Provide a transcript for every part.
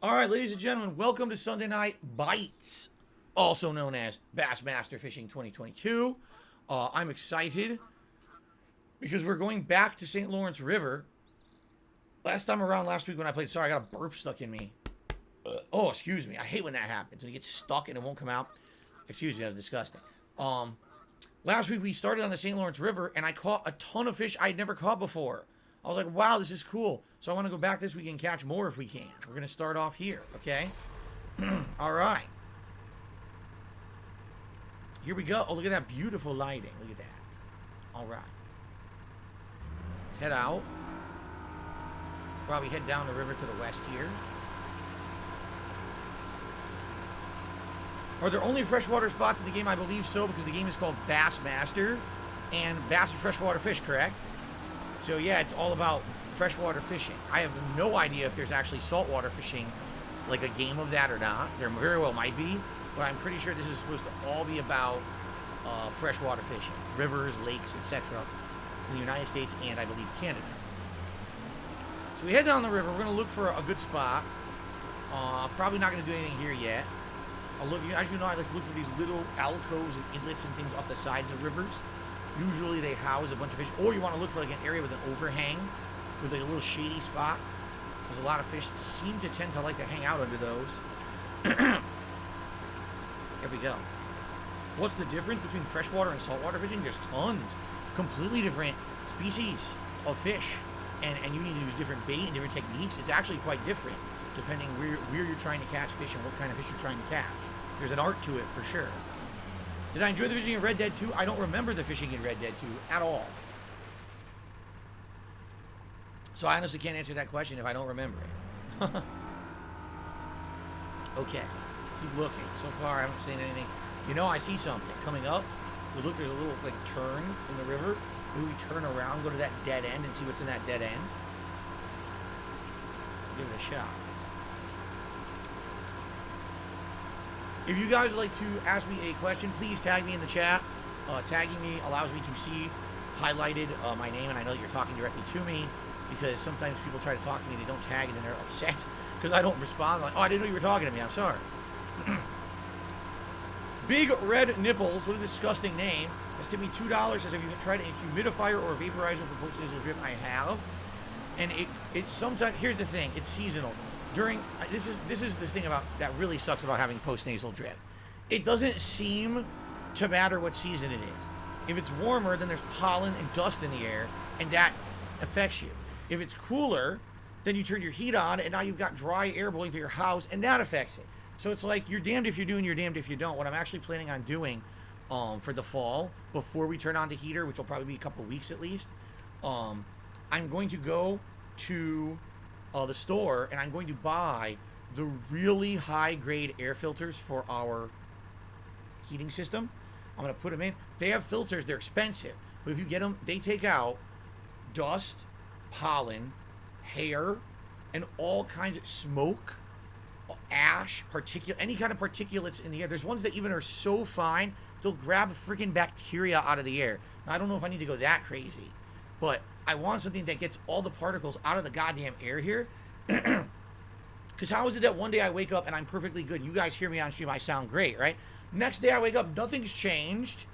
All right, ladies and gentlemen, welcome to Sunday Night Bites, also known as Bassmaster FIshing 2022. I'm excited because we're going back to St. Lawrence River. Last time around, last week when I played, sorry, I got a burp stuck in me. Oh, excuse me. I hate when that happens, when you get stuck and it won't come out. Excuse me, that was disgusting. Last week we started on the St. Lawrence River, and I caught a ton of fish I'd never caught before. I was like, wow, this is cool. So I want to go back this week and catch more if we can. We're going to start off here, okay? All right. Here we go. Oh, look at that beautiful lighting. Look at that. All right. Let's head out. Probably head down the river to the west here. Are there only freshwater spots in the game? I believe so, because the game is called Bassmaster. And bass are freshwater fish, correct? So yeah, it's all about freshwater fishing. I have no idea if there's actually saltwater fishing, like a game of that or not. There very well might be, but I'm pretty sure this is supposed to all be about freshwater fishing. Rivers, lakes, etc. in the United States and I believe Canada. So we head down the river. We're going to look for a good spot. Probably not going to do anything here yet. I'll look, as you know, I like to look for these little alcoves and inlets and things off the sides of rivers. Usually they house a bunch of fish, or you want to look for like an area with an overhang, with like a little shady spot, because a lot of fish seem to tend to like to hang out under those. Here we go. What's the difference between freshwater and saltwater fishing? There's tons, completely different species of fish, and you need to use different bait and different techniques. It's actually quite different depending where you're trying to catch fish and what kind of fish you're trying to catch. There's an art to it for sure. Did I enjoy the fishing in Red Dead 2? I don't remember the fishing in Red Dead 2 at all. So I honestly can't answer that question if I don't remember it. Okay, keep looking. So far I haven't seen anything. You know, I see something coming up. Well, look, there's a little like turn in the river. Maybe we turn around, go to that dead end and see what's in that dead end. Give it a shot. If you guys would like to ask me a question, please tag me in the chat. Tagging me allows me to see highlighted my name, and I know that you're talking directly to me, because sometimes people try to talk to me, they don't tag, and then they're upset because I don't respond. Like, oh, I didn't know you were talking to me. I'm sorry. Big Red Nipples, what a disgusting name. Has tipped me $2. Says, have you tried a humidifier or a vaporizer for post-nasal drip? I have. And it sometimes, here's the thing, it's seasonal. This is the thing about that really sucks about having post-nasal drip. It doesn't seem to matter what season it is. If it's warmer, then there's pollen and dust in the air, and that affects you. If it's cooler, then you turn your heat on, and now you've got dry air blowing through your house, and that affects it. So it's like you're damned if you do and you're damned if you don't. What I'm actually planning on doing for the fall, before we turn on the heater, which will probably be a couple weeks at least, I'm going to go to the store, and I'm going to buy the really high-grade air filters for our heating system. I'm going to put them in. They have filters. They're expensive. But if you get them, they take out dust, pollen, hair, and all kinds of smoke, ash, any kind of particulates in the air. There's ones that even are so fine, they'll grab freaking bacteria out of the air. Now, I don't know if I need to go that crazy, but I want something that gets all the particles out of the goddamn air here. Because how is it that one day I wake up and I'm perfectly good? You guys hear me on stream, I sound great, right? Next day I wake up, nothing's changed.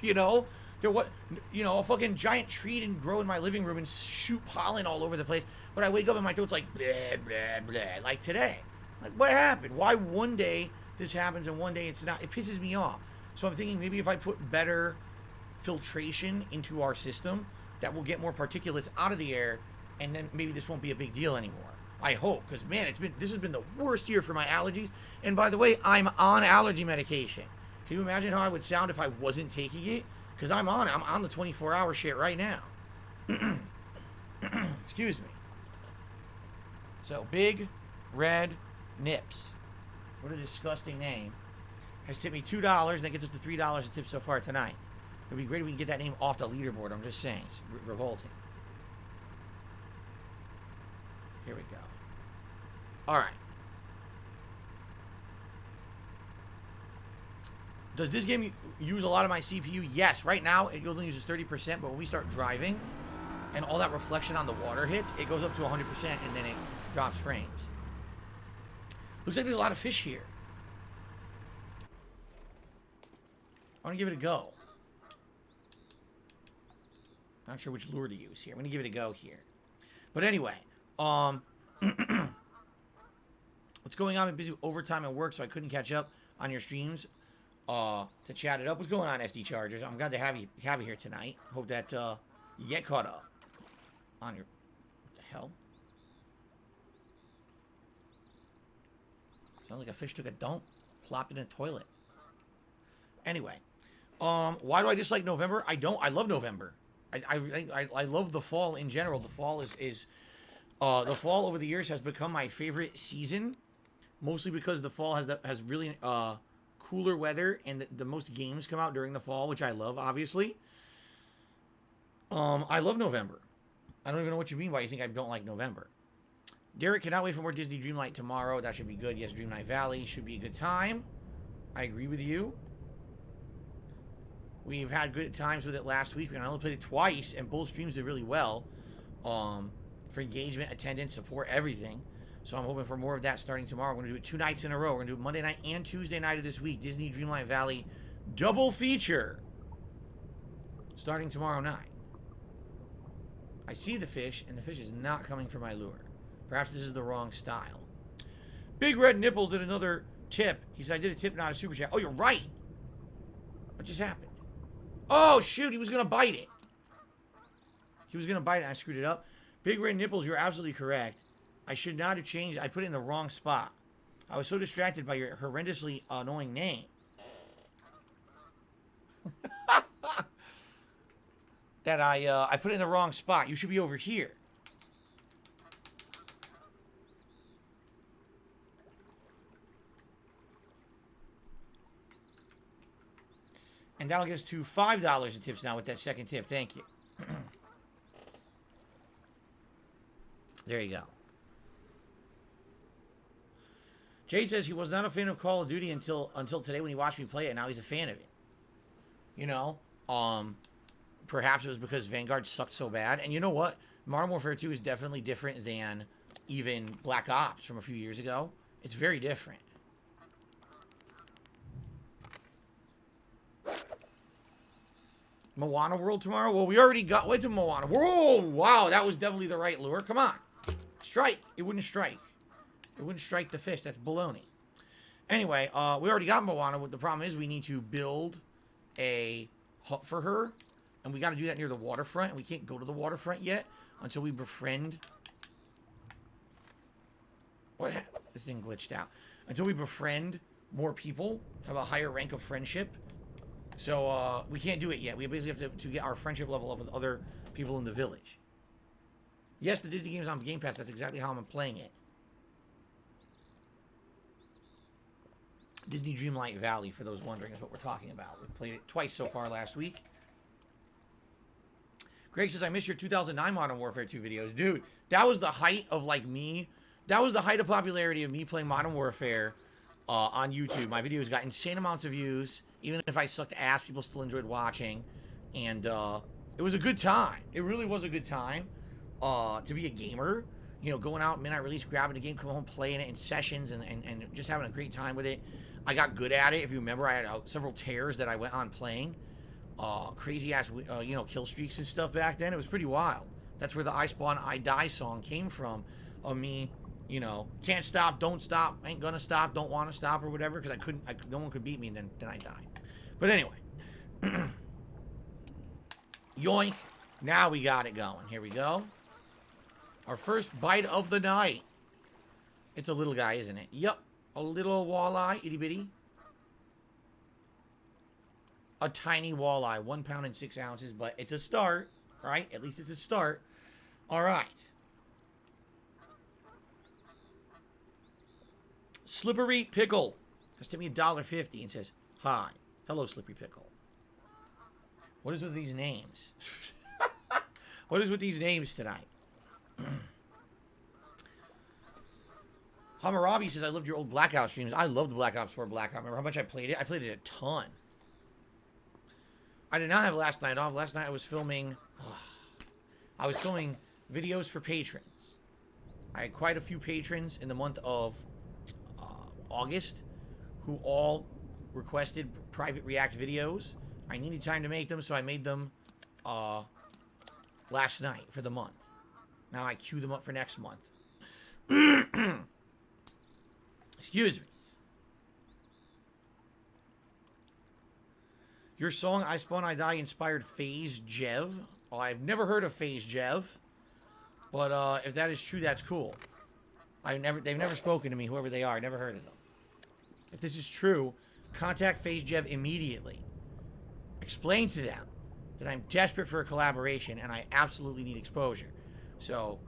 You know? A fucking giant tree didn't grow in my living room and shoot pollen all over the place. But I wake up and my throat's like, blah, blah, blah, like today. Like, what happened? Why one day this happens and one day it's not? It pisses me off. So I'm thinking maybe if I put better filtration into our system, that will get more particulates out of the air, and then maybe this won't be a big deal anymore. I hope, because man, this has been the worst year for my allergies. And by the way, I'm on allergy medication. Can you imagine how I would sound if I wasn't taking it? Because I'm on the 24-hour shit right now. Excuse me. So, Big Red Nips, what a disgusting name, has tipped me $2, and that gets us to $3 a tip so far tonight. It'd be great if we can get that name off the leaderboard. I'm just saying. It's revolting. Here we go. All right. Does this game use a lot of my CPU? Yes. Right now, it only uses 30%, but when we start driving and all that reflection on the water hits, it goes up to 100%, and then it drops frames. Looks like there's a lot of fish here. I want to give it a go. Not sure which lure to use here. I'm going to give it a go here. But anyway, what's going on? I'm busy with overtime at work, so I couldn't catch up on your streams to chat it up. What's going on, SD Chargers? I'm glad to have you here tonight. Hope that you get caught up on your... What the hell? Sounds like a fish took a dump, plopped it in a toilet. Anyway, why do I dislike November? I don't. I love November. I love the fall in general. The fall is the fall over the years has become my favorite season, mostly because the fall has really cooler weather and the most games come out during the fall, which I love, obviously. I love November. I don't even know what you mean by you think I don't like November. Derek cannot wait for more Disney Dreamlight tomorrow. That should be good. Yes, Dreamlight Valley should be a good time. I agree with you. We've had good times with it last week. We only played it twice, and both streams did really well for engagement, attendance, support, everything. So I'm hoping for more of that starting tomorrow. We're going to do it 2 nights in a row. We're going to do it Monday night and Tuesday night of this week. Disney Dreamlight Valley double feature starting tomorrow night. I see the fish, and the fish is not coming from my lure. Perhaps this is the wrong style. Big Red Nipples did another tip. He said, I did a tip, not a super chat. Oh, you're right. What just happened? Oh, shoot. He was going to bite it. He was going to bite it, and I screwed it up. Big Red Nipples, you're absolutely correct. I should not have changed. I put it in the wrong spot. I was so distracted by your horrendously annoying name. that I put it in the wrong spot. You should be over here. And that'll get us to $5 in tips now with that second tip. Thank you. There you go. Jay says he was not a fan of Call of Duty until today when he watched me play it, and now he's a fan of it. You know, perhaps it was because Vanguard sucked so bad. And you know what? Modern Warfare 2 is definitely different than even Black Ops from a few years ago. It's very different. Moana World tomorrow? Well, we already went to Moana. Whoa, wow, that was definitely the right lure. Come on. Strike. It wouldn't strike. It wouldn't strike the fish. That's baloney. Anyway, we already got Moana. The problem is we need to build a hut for her. And we got to do that near the waterfront. And we can't go to the waterfront yet until we befriend... What? This thing glitched out. Until we befriend more people, have a higher rank of friendship. So, we can't do it yet. We basically have to get our friendship level up with other people in the village. Yes, the Disney game's on Game Pass. That's exactly how I'm playing it. Disney Dreamlight Valley, for those wondering, is what we're talking about. We played it twice so far last week. Greg says, I missed your 2009 Modern Warfare 2 videos. Dude, that was the height of, like, me. That was the height of popularity of me playing Modern Warfare on YouTube. My videos got insane amounts of views. Even if I sucked ass, people still enjoyed watching. And it was a good time. It really was a good time to be a gamer. You know, going out, midnight release, grabbing the game, coming home, playing it in sessions, and just having a great time with it. I got good at it. If you remember, I had several tears that I went on playing. Crazy-ass, you know, kill streaks and stuff back then. It was pretty wild. That's where the I Spawn, I Die song came from. Of me, you know, can't stop, don't stop, ain't gonna stop, don't want to stop, or whatever, because no one could beat me, and then I died. But anyway. Yoink. Now we got it going. Here we go. Our first bite of the night. It's a little guy, isn't it? Yep. A little walleye, itty bitty. A tiny walleye, 1 pound and 6 ounces, but it's a start, right? At least it's a start. All right. Slippery Pickle has sent me $1.50 and says, hi. Hello, Slippery Pickle. What is with these names? What is with these names tonight? Hammurabi says, I loved your old Black Ops streams. I loved Black Ops 4 Black Ops. Remember how much I played it? I played it a ton. I did not have last night off. Last night I was filming... I was filming videos for patrons. I had quite a few patrons in the month of August who all requested private React videos. I needed time to make them, so I made them last night for the month. Now I queue them up for next month. Excuse me. Your song, I Spawn, I Die, inspired FaZe Jev. Oh, I've never heard of FaZe Jev. But if that is true, that's cool. They've never spoken to me, whoever they are. I never heard of them. If this is true, contact FaZe Jev immediately. Explain to them that I'm desperate for a collaboration and I absolutely need exposure. So,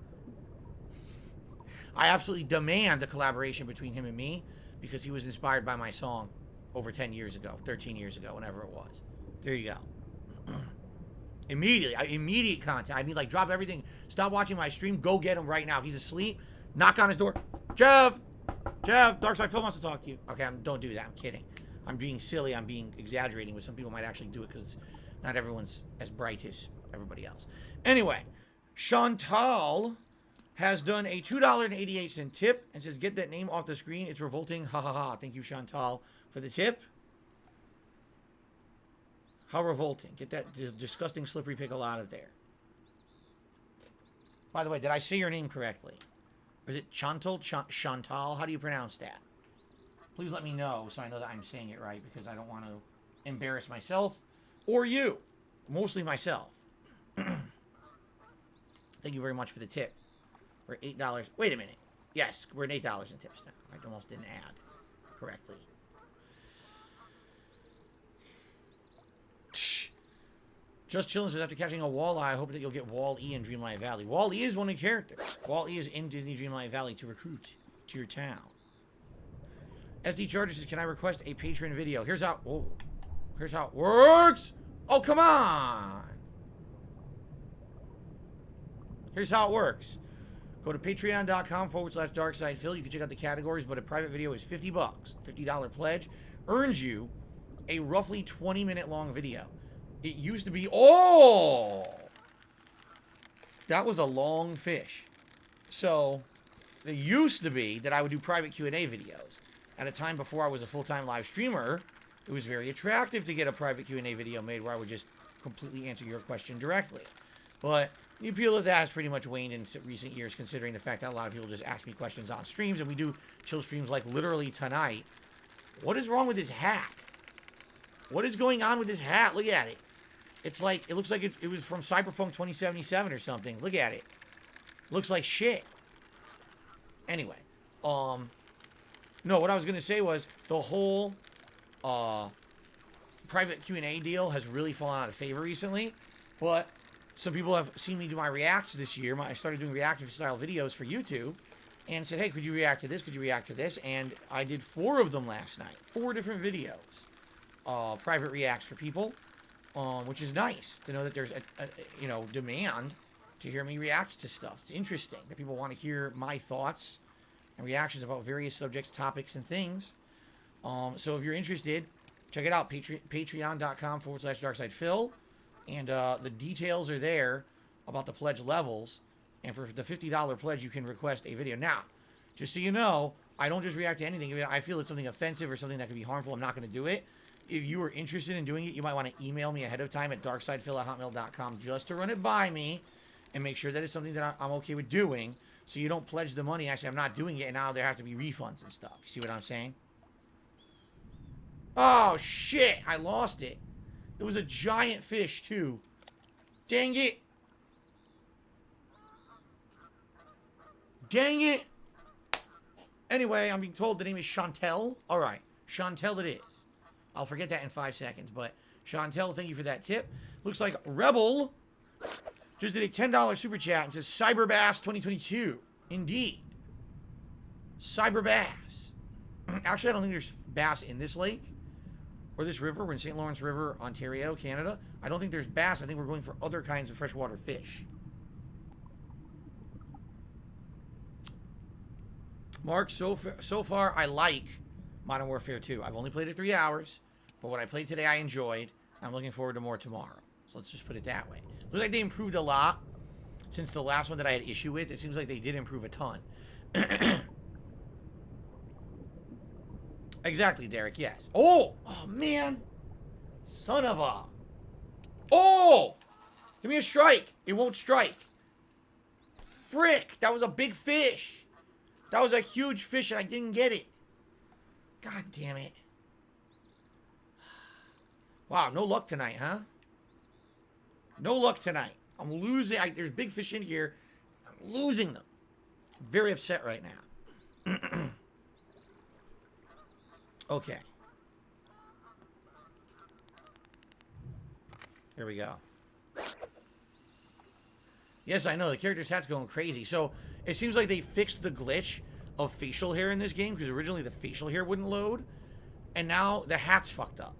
I absolutely demand a collaboration between him and me because he was inspired by my song over 10 years ago, 13 years ago, whenever it was. There you go. Immediately. Immediate contact. I mean, like, drop everything. Stop watching my stream. Go get him right now. If he's asleep, knock on his door. Jeff! Jeff, Darkside Phil wants to talk to you. Okay, don't do that. I'm kidding. I'm being silly. I'm being exaggerating, but some people might actually do it because not everyone's as bright as everybody else. Anyway, Chantal has done a $2.88 tip and says, get that name off the screen. It's revolting. Ha ha ha. Thank you, Chantal, for the tip. How revolting. Get that disgusting slippery pickle out of there. By the way, did I say your name correctly? Or is it Chantal? Chantal? How do you pronounce that? Please let me know so I know that I'm saying it right because I don't want to embarrass myself or you. Mostly myself. Thank you very much for the tip. We're $8. Wait a minute. Yes, we're at $8 in tips now. I almost didn't add correctly. Just Chillin' says, after catching a walleye, I hope that you'll get Wall-E in Dreamlight Valley. Wall-E is one of the characters. Wall-E is in Disney Dreamlight Valley to recruit to your town. SD Charger says, can I request a Patreon video? Here's how it works. Oh, come on. Here's how it works. Go to patreon.com/DarksidePhil. You can check out the categories, but a private video is $50. $50 pledge earns you a roughly 20-minute long video. It used to be, that was a long fish. So, it used to be that I would do private Q&A videos. At a time before I was a full-time live streamer, it was very attractive to get a private Q&A video made where I would just completely answer your question directly. But the appeal of that has pretty much waned in recent years, considering the fact that a lot of people just ask me questions on streams, and we do chill streams like literally tonight. What is wrong with this hat? What is going on with this hat? Look at it. It's like, it looks like it was from Cyberpunk 2077 or something. Look at it. Looks like shit. Anyway, no, what I was going to say was the whole private Q&A deal has really fallen out of favor recently, but some people have seen me do my reacts this year. I started doing reactive style videos for YouTube and said, hey, could you react to this? Could you react to this? And I did 4 of them last night. 4 different videos. Private reacts for people, which is nice to know that there's a demand to hear me react to stuff. It's interesting that people want to hear my thoughts and reactions about various subjects, topics, and things. So if you're interested, check it out, patreon.com/DarksidePhil. And the details are there about the pledge levels. And for the $50 pledge, you can request a video. Now, just so you know, I don't just react to anything. If I feel it's something offensive or something that could be harmful, I'm not going to do it. If you are interested in doing it, you might want to email me ahead of time at darksidephil@hotmail.com just to run it by me and make sure that it's something that I'm okay with doing, so you don't pledge the money. I say I'm not doing it, and now there have to be refunds and stuff. You see what I'm saying? Oh, shit. I lost it. It was a giant fish, too. Dang it. Dang it. Anyway, I'm being told the name is Chantel. All right. Chantel it is. I'll forget that in 5 seconds, but Chantel, thank you for that tip. Looks like Rebel just did a $10 super chat and says Cyber Bass 2022. Indeed. Cyber Bass. Actually, I don't think there's bass in this lake or this river. We're in St. Lawrence River, Ontario, Canada. I don't think there's bass. I think we're going for other kinds of freshwater fish. Mark, so far, I like Modern Warfare 2. I've only played it 3 hours, but what I played today, I enjoyed. I'm looking forward to more tomorrow. So let's just put it that way. Looks like they improved a lot since the last one that I had issue with. It seems like they did improve a ton. Exactly, Derek, yes. Oh! Oh, man. Son of a... Oh! Give me a strike. It won't strike. Frick. That was a big fish. That was a huge fish and I didn't get it. God damn it. Wow, no luck tonight, huh? No luck tonight. I'm losing. There's big fish in here. I'm losing them. I'm very upset right now. Okay. Here we go. Yes, I know. The character's hat's going crazy. So, it seems like they fixed the glitch of facial hair in this game, because originally the facial hair wouldn't load. And now the hat's fucked up.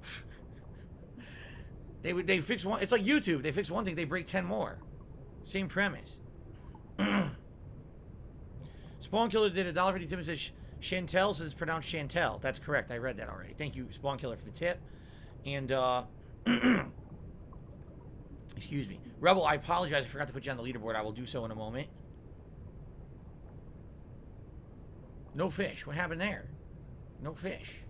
They fix one. It's like YouTube. They fix one thing, they break 10 more. Same premise. Spawn Killer did a $1.50 tip and says Chantel, says it's pronounced Chantel. That's correct. I read that already. Thank you, Spawn Killer, for the tip. And excuse me, Rebel. I apologize. I forgot to put you on the leaderboard. I will do so in a moment. No fish. What happened there? No fish.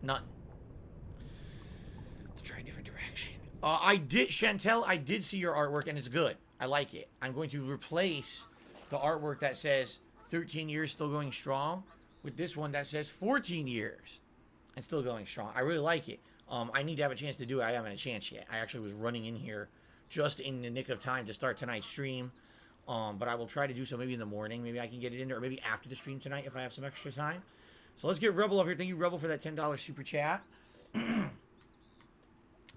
None. To try a different direction. Chantel, I did see your artwork and it's good. I like it. I'm going to replace the artwork that says 13 years still going strong with this one that says 14 years and still going strong. I really like it. I need to have a chance to do it. I haven't had a chance yet. I actually was running in here just in the nick of time to start tonight's stream. But I will try to do so maybe in the morning. Maybe I can get it in there, or maybe after the stream tonight if I have some extra time. So let's get Rebel up here. Thank you, Rebel, for that $10 super chat. Thank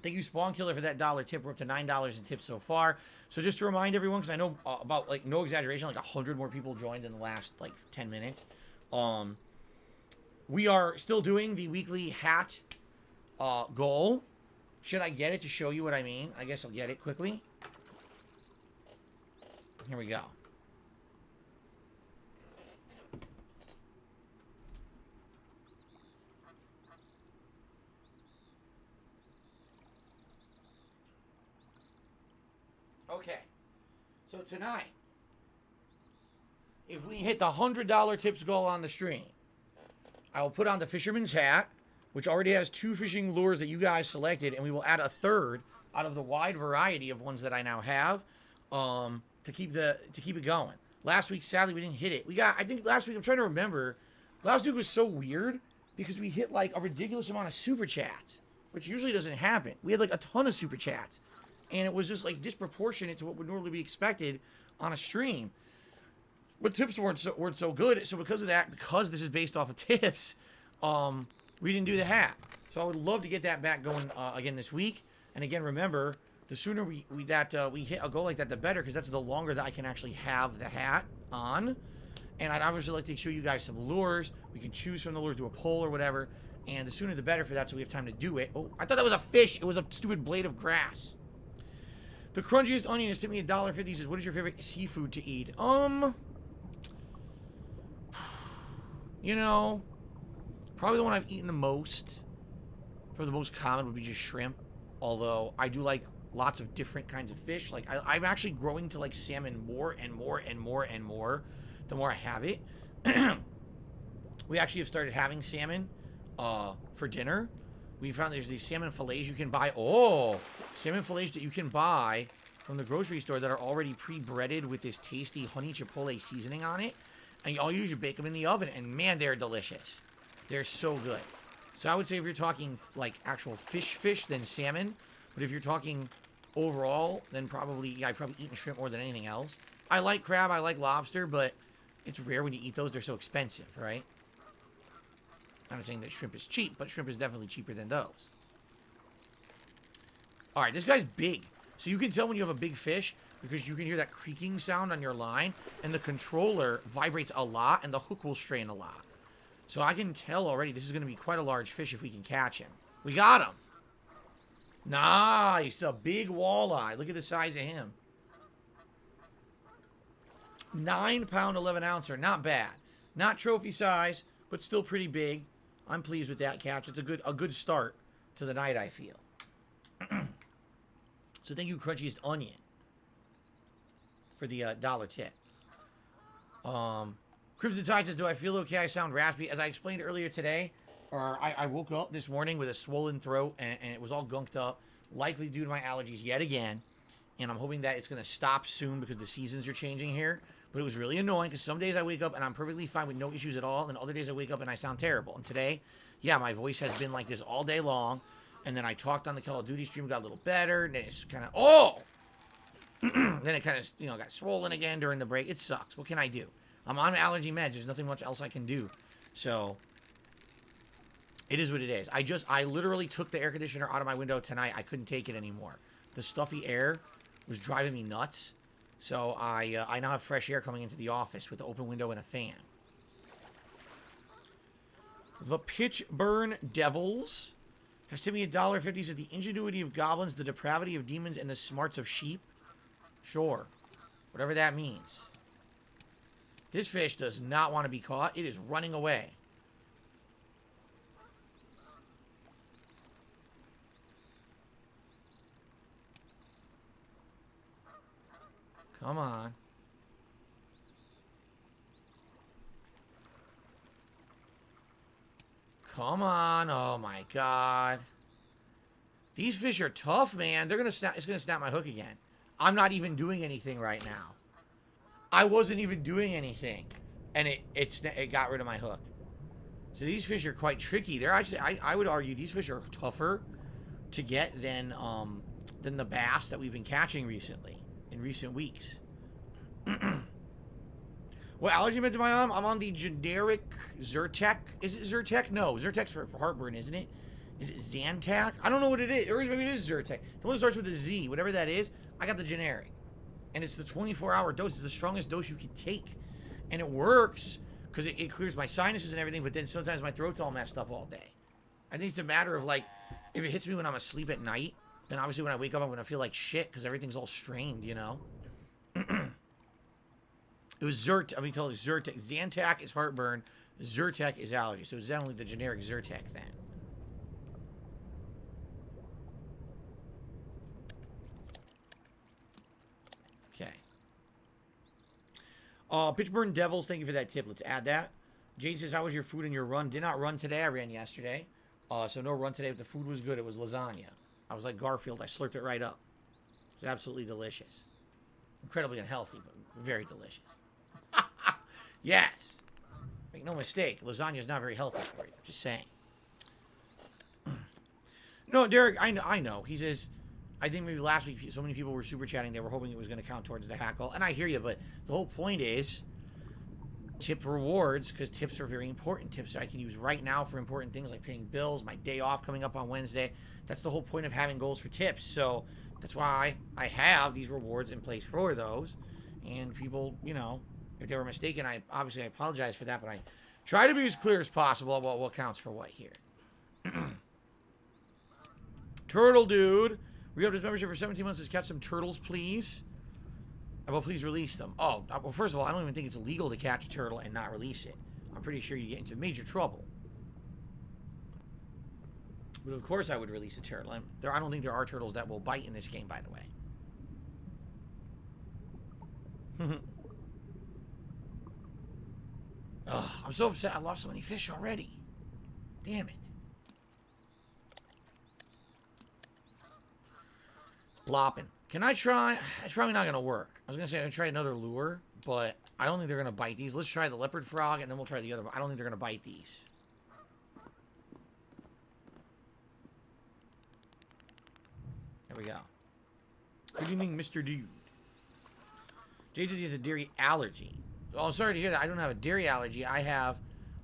you, Spawn Killer, for that $1 tip. We're up to $9 in tips so far. So just to remind everyone, because I know about, like, no exaggeration, like 100 more people joined in the last, like, 10 minutes. We are still doing the weekly hat goal. Should I get it to show you what I mean? I guess I'll get it quickly. Here we go. Okay, so tonight, if we hit the $100 tips goal on the stream, I will put on the fisherman's hat, which already has 2 fishing lures that you guys selected, and we will add a 3rd out of the wide variety of ones that I now have, to keep it going. Last week, sadly, we didn't hit it. I think last week, I'm trying to remember, last week was so weird because we hit like a ridiculous amount of super chats, which usually doesn't happen. We had like a ton of super chats. And it was just like disproportionate to what would normally be expected on a stream. But tips weren't so good. So because of that, because this is based off of tips, we didn't do the hat. So I would love to get that back going again this week. And again, remember, the sooner we hit a goal like that, the better, because that's the longer that I can actually have the hat on. And I'd obviously like to show you guys some lures. We can choose from the lures, do a poll or whatever. And the sooner the better for that, so we have time to do it. Oh, I thought that was a fish. It was a stupid blade of grass. The crunchiest onion has sent me $1.50. He says, what is your favorite seafood to eat? You know, probably the one I've eaten the most, probably the most common would be just shrimp. Although I do like lots of different kinds of fish. Like I'm actually growing to like salmon more and more and more and more the more I have it. We actually have started having salmon for dinner. We found there's these salmon fillets you can buy. Oh, salmon fillets that you can buy from the grocery store that are already pre-breaded with this tasty honey chipotle seasoning on it. And all you do is you bake them in the oven, and man, they're delicious. They're so good. So I would say if you're talking like actual fish, then salmon. But if you're talking overall, then probably, I've probably eaten shrimp more than anything else. I like crab, I like lobster, but it's rare when you eat those. They're so expensive, right? I'm not saying that shrimp is cheap, but shrimp is definitely cheaper than those. All right, this guy's big. So you can tell when you have a big fish because you can hear that creaking sound on your line, and the controller vibrates a lot, and the hook will strain a lot. So I can tell already this is going to be quite a large fish if we can catch him. We got him. Nice. A big walleye. Look at the size of him. 9-pound, 11-ouncer. Not bad. Not trophy size, but still pretty big. I'm pleased with that catch. It's a good start to the night, I feel. So thank you, Crunchiest Onion, for the dollar tip. Crimson Tide says, do I feel okay? I sound raspy. As I explained earlier today, or I woke up this morning with a swollen throat, and it was all gunked up, likely due to my allergies yet again. And I'm hoping that it's going to stop soon because the seasons are changing here. But it was really annoying because some days I wake up and I'm perfectly fine with no issues at all. And other days I wake up and I sound terrible. And today, yeah, my voice has been like this all day long. And then I talked on the Call of Duty stream, got a little better. And then it's kind of, then it kind of, you know, got swollen again during the break. It sucks. What can I do? I'm on allergy meds. There's nothing much else I can do. So, it is what it is. I literally took the air conditioner out of my window tonight. I couldn't take it anymore. The stuffy air was driving me nuts. So I now have fresh air coming into the office with the open window and a fan. The Pitchburn Devils has to me $1.50. Says the ingenuity of goblins, the depravity of demons, and the smarts of sheep. Sure. Whatever that means. This fish does not want to be caught. It is running away. Come on. Come on. Oh my god. These fish are tough, man. They're gonna snap. It's gonna snap my hook again. I'm not even doing anything right now. I wasn't even doing anything, and it got rid of my hook. So these fish are quite tricky. They're actually, I would argue, these fish are tougher to get than the bass that we've been catching recently, in recent weeks. What allergy meds am I on? I'm on the generic Zyrtec. Is it Zyrtec? No, Zyrtec's for heartburn, isn't it? Is it Zantac? I don't know what it is. Or maybe it is Zyrtec. The one that starts with a Z, whatever that is, I got the generic. And it's the 24-hour dose. It's the strongest dose you can take. And it works because it clears my sinuses and everything, but then sometimes my throat's all messed up all day. I think it's a matter of, like, if it hits me when I'm asleep at night, then obviously when I wake up, I'm going to feel like shit because everything's all strained, you know? It was Zyrtec. I mean, totally Zyrtec. Zantac is heartburn. Zyrtec is allergy. So it's definitely the generic Zyrtec then. Okay. Pitchburn Devils, thank you for that tip. Let's add that. Jade says, how was your food and your run? Did not run today. I ran yesterday. So no run today, but the food was good. It was lasagna. I was like Garfield. I slurped it right up. It's absolutely delicious. Incredibly unhealthy, but very delicious. Yes. Make no mistake, lasagna is not very healthy for you. Just saying. No, Derek, I know. He says, I think maybe last week so many people were super chatting, they were hoping it was going to count towards the hackle. And I hear you, but the whole point is tip rewards, because tips are very important. Tips that I can use right now for important things like paying bills, my day off coming up on Wednesday. That's the whole point of having goals for tips. So that's why I have these rewards in place for those. And people, you know, if they were mistaken, I apologize for that, but I try to be as clear as possible about what counts for what here. Turtle Dude, re-upped his membership for 17 months. Says, catch some turtles, please. Well, please release them. Oh, well, first of all, I don't even think it's illegal to catch a turtle and not release it. I'm pretty sure you get into major trouble. But of course I would release a turtle. I don't think there are turtles that will bite in this game, by the way. Ugh, I'm so upset I lost so many fish already. Damn it. It's blopping. Can I try? It's probably not going to work. I was going to say I'm going to try another lure, but I don't think they're going to bite these. Let's try the leopard frog, and then we'll try the other one. I don't think they're going to bite these. There we go. Good evening, Mr. Dude. Jay says he has a dairy allergy. Oh, I'm sorry to hear that. I don't have a dairy allergy. I have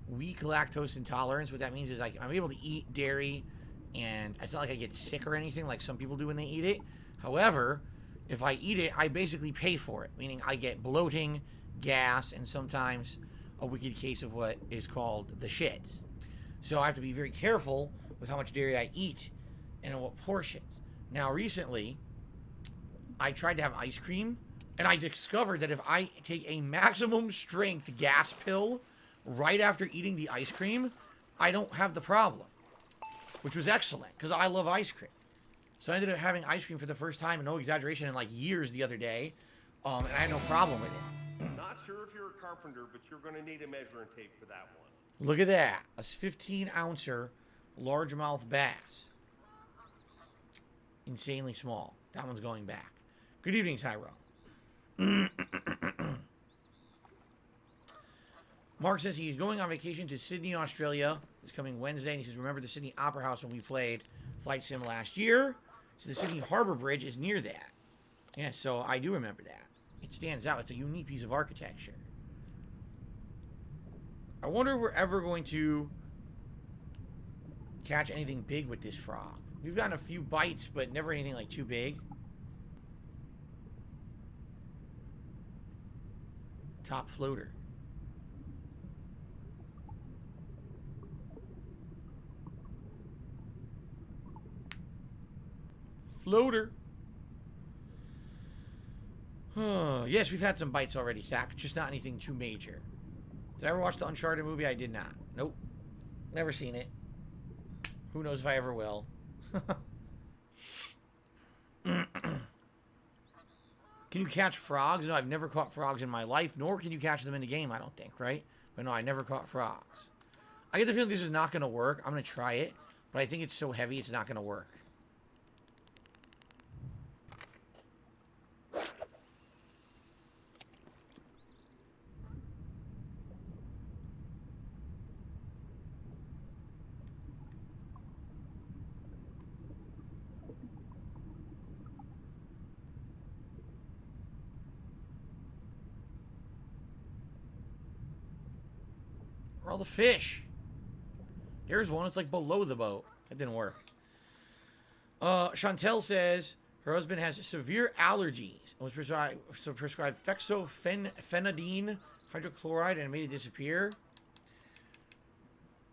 weak lactose intolerance. What that means is I'm able to eat dairy, and it's not like I get sick or anything like some people do when they eat it. However, if I eat it, I basically pay for it, meaning I get bloating, gas, and sometimes a wicked case of what is called the shits. So I have to be very careful with how much dairy I eat and in what portions. Now, recently, I tried to have ice cream, and I discovered that if I take a maximum strength gas pill right after eating the ice cream, I don't have the problem, which was excellent because I love ice cream. So I ended up having ice cream for the first time, no exaggeration, in like years the other day. And I had no problem with it. Not sure if you're a carpenter, but you're going to need a measuring tape for that one. Look at that. A 15-ouncer largemouth bass. Insanely small. That one's going back. Good evening, Tyrone. Mark says he's going on vacation to Sydney, Australia this coming Wednesday. And he says, remember the Sydney Opera House when we played Flight Sim last year? So the Sydney Harbor Bridge is near that. Yeah, so I do remember that. It stands out. It's a unique piece of architecture. I wonder if we're ever going to catch anything big with this frog. We've gotten a few bites, but never anything like too big. Top floater. Floater. Yes, we've had some bites already, Zach. Just not anything too major. Did I ever watch the Uncharted movie? I did not. Nope. Never seen it. Who knows if I ever will. Can you catch frogs? No, I've never caught frogs in my life, nor can you catch them in the game, I don't think, right? But no, I never caught frogs. I get the feeling this is not going to work. I'm going to try it, but I think it's so heavy it's not going to work. All the fish. There's one. It's like below the boat. That didn't work. Chantel says her husband has severe allergies and was prescribed fexofenadine hydrochloride and made it disappear.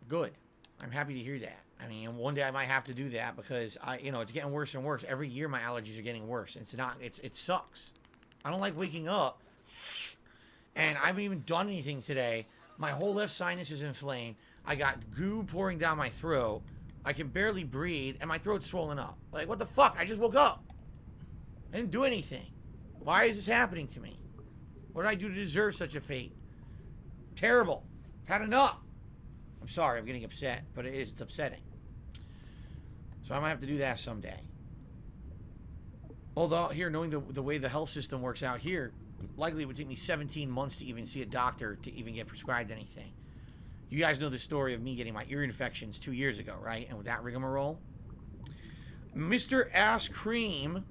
Good. I'm happy to hear that. I mean, one day I might have to do that because it's getting worse and worse. Every year my allergies are getting worse. It sucks. I don't like waking up, and I haven't even done anything today. My whole left sinus is inflamed. I got goo pouring down my throat. I can barely breathe, and my throat's swollen up. Like, what the fuck? I just woke up. I didn't do anything. Why is this happening to me? What did I do to deserve such a fate? Terrible. I've had enough. I'm sorry, I'm getting upset, but it's upsetting. So I might have to do that someday. Although, here, knowing the way the health system works out here, likely it would take me 17 months to even see a doctor to even get prescribed anything. You guys know the story of me getting my ear infections 2 years ago, right? And with that rigmarole. Mr. Ass Cream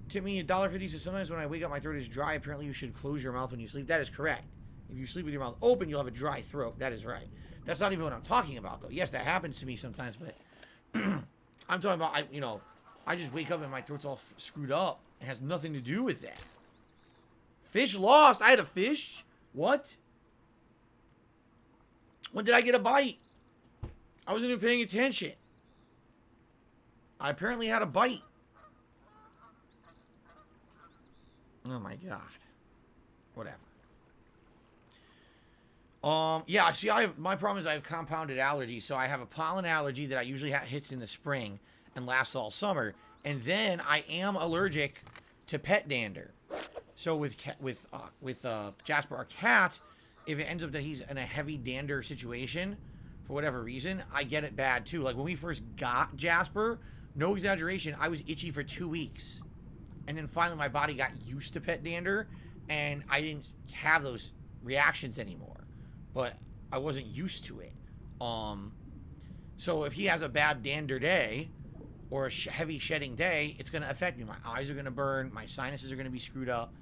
tipped me $1.50. Says sometimes when I wake up my throat is dry. Apparently you should close your mouth when you sleep. That is correct. If you sleep with your mouth open, you'll have a dry throat. That is right. That's not even what I'm talking about, though. Yes, that happens to me sometimes, but I'm talking about, I just wake up and my throat's all screwed up. It has nothing to do with that. Fish lost. I had a fish. What? When did I get a bite? I wasn't even paying attention. I apparently had a bite. Oh my god. Whatever. Yeah, see, my problem is I have compounded allergies. So I have a pollen allergy that I usually hits in the spring and lasts all summer. And then I am allergic to pet dander. So with Jasper, our cat, if it ends up that he's in a heavy dander situation, for whatever reason, I get it bad too. Like when we first got Jasper, no exaggeration, I was itchy for 2 weeks. And then finally my body got used to pet dander, and I didn't have those reactions anymore. But I wasn't used to it. So if he has a bad dander day, or a heavy shedding day, it's going to affect me. My eyes are going to burn. My sinuses are going to be screwed up.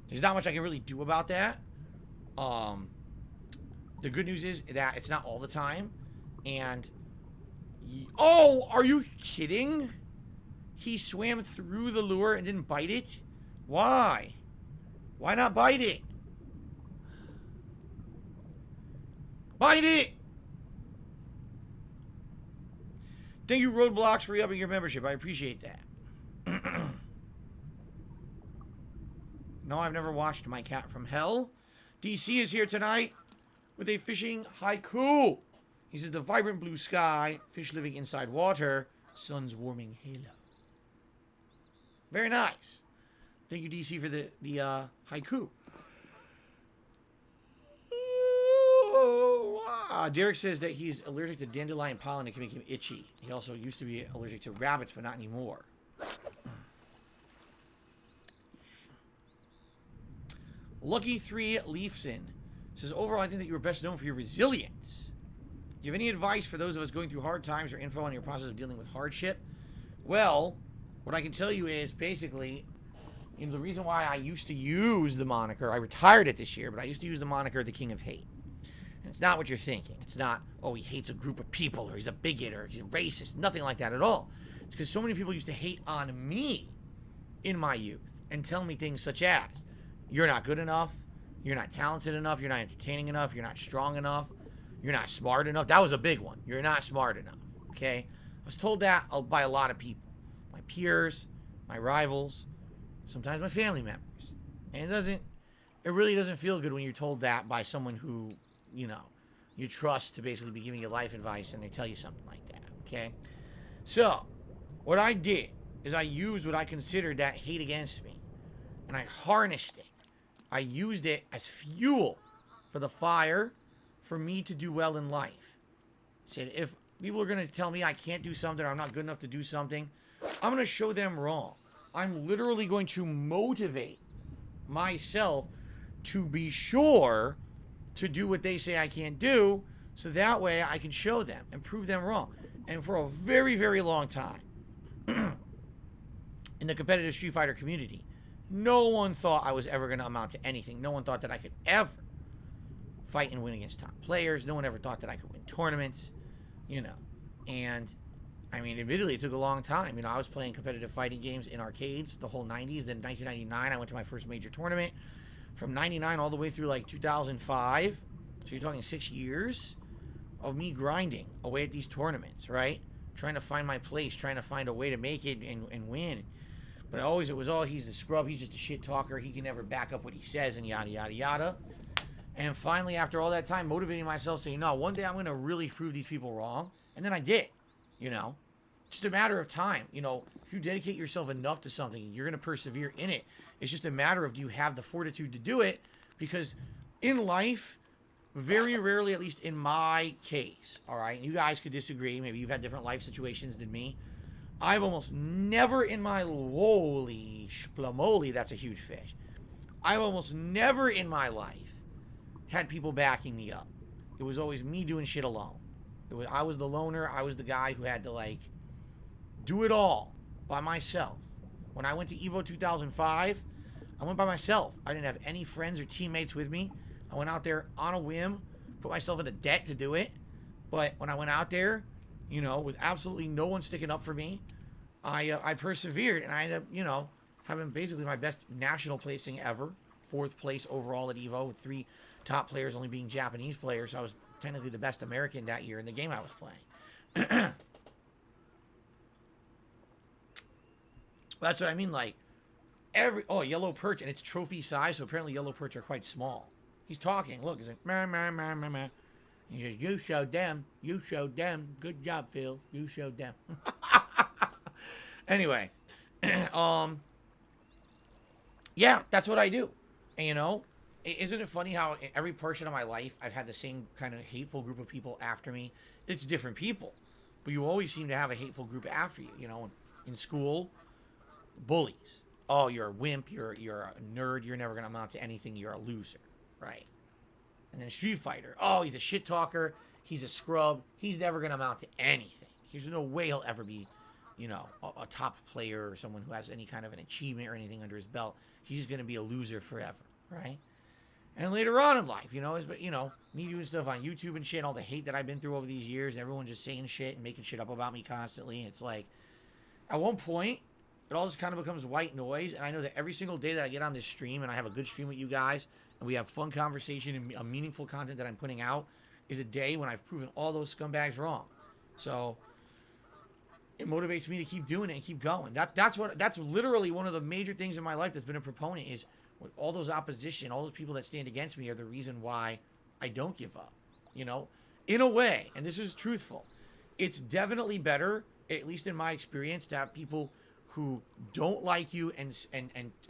There's not much I can really do about that. The good news is that it's not all the time. And, oh, are you kidding? He swam through the lure and didn't bite it? Why? Why not bite it? Bite it! Thank you, Roadblocks, for re-upping your membership. I appreciate that. No, I've never watched My Cat from Hell. DC is here tonight with a fishing haiku. He says, the vibrant blue sky, fish living inside water, Sun's warming halo. Very nice. Thank you, DC, for the haiku. Derek says that he's allergic to dandelion pollen. It can make him itchy. He also used to be allergic to rabbits, but not anymore. Lucky3 Leafson says, overall, I think that you were best known for your resilience. Do you have any advice for those of us going through hard times or info on your process of dealing with hardship? Well, what I can tell you is basically, you know, the reason why I used to use the moniker, I retired it this year, but I used to use the moniker the King of Hate. And it's not what you're thinking. It's not, oh, he hates a group of people, or he's a bigot, or he's a racist. Nothing like that at all. It's because so many people used to hate on me in my youth and tell me things such as, you're not good enough, you're not talented enough, you're not entertaining enough, you're not strong enough, you're not smart enough. That was a big one. You're not smart enough, okay? I was told that by a lot of people. My peers, my rivals, sometimes my family members. And it really doesn't feel good when you're told that by someone who, you know, you trust to basically be giving you life advice and they tell you something like that, okay? So, what I did is I used what I considered that hate against me, and I harnessed it. I used it as fuel for the fire for me to do well in life. I said, if people are going to tell me I can't do something or I'm not good enough to do something, I'm going to show them wrong. I'm literally going to motivate myself to be sure to do what they say I can't do, so that way I can show them and prove them wrong. And for a very, very long time, in the competitive Street Fighter community, no one thought I was ever going to amount to anything. No one thought that I could ever fight and win against top players. No one ever thought that I could win tournaments, you know. And, I mean, admittedly, it took a long time. You know, I was playing competitive fighting games in arcades the whole 90s. Then 1999, I went to my first major tournament. From 99 all the way through, like, 2005. So you're talking 6 years of me grinding away at these tournaments, right? Trying to find my place, trying to find a way to make it and win. But it was all, he's a scrub, he's just a shit talker, he can never back up what he says, and yada, yada, yada. And finally, after all that time, motivating myself, saying, no, one day I'm going to really prove these people wrong. And then I did, you know. Just a matter of time. You know, if you dedicate yourself enough to something, you're going to persevere in it. It's just a matter of, do you have the fortitude to do it? Because in life, very rarely, at least in my case, all right, you guys could disagree, maybe you've had different life situations than me, I've almost never in my, holy shplamoli, that's a huge fish. I've almost never in my life had people backing me up. It was always me doing shit alone. I was the loner. I was the guy who had to, like, do it all by myself. When I went to EVO 2005, I went by myself. I didn't have any friends or teammates with me. I went out there on a whim, put myself into debt to do it. But when I went out there, you know, with absolutely no one sticking up for me, I persevered, and I ended up, you know, having basically my best national placing ever. 4th place overall at EVO, with 3 top players only being Japanese players. So I was technically the best American that year in the game I was playing. That's what I mean, like, yellow perch, and it's trophy size, so apparently yellow perch are quite small. He's talking, look, he's like, meh, meh, meh, meh, meh. He says, you showed them, good job, Phil, you showed them. Anyway, yeah, that's what I do. And, you know, isn't it funny how in every portion of my life I've had the same kind of hateful group of people after me? It's different people, but you always seem to have a hateful group after you. You know, in school, bullies. Oh, you're a wimp, you're a nerd, you're never gonna amount to anything, you're a loser, right? And then Street Fighter, oh, he's a shit talker, he's a scrub, he's never gonna amount to anything. There's no way he'll ever be, you know, a top player or someone who has any kind of an achievement or anything under his belt. He's just gonna be a loser forever, right? And later on in life, you know, me doing stuff on YouTube and shit, all the hate that I've been through over these years, and everyone just saying shit and making shit up about me constantly. And it's like, at one point, it all just kind of becomes white noise. And I know that every single day that I get on this stream and I have a good stream with you guys, and we have fun conversation and a meaningful content that I'm putting out, is a day when I've proven all those scumbags wrong. So it motivates me to keep doing it and keep going. That's literally one of the major things in my life that's been a proponent, is with all those opposition, all those people that stand against me are the reason why I don't give up. You know, in a way, and this is truthful, it's definitely better at least in my experience, to have people who don't like you and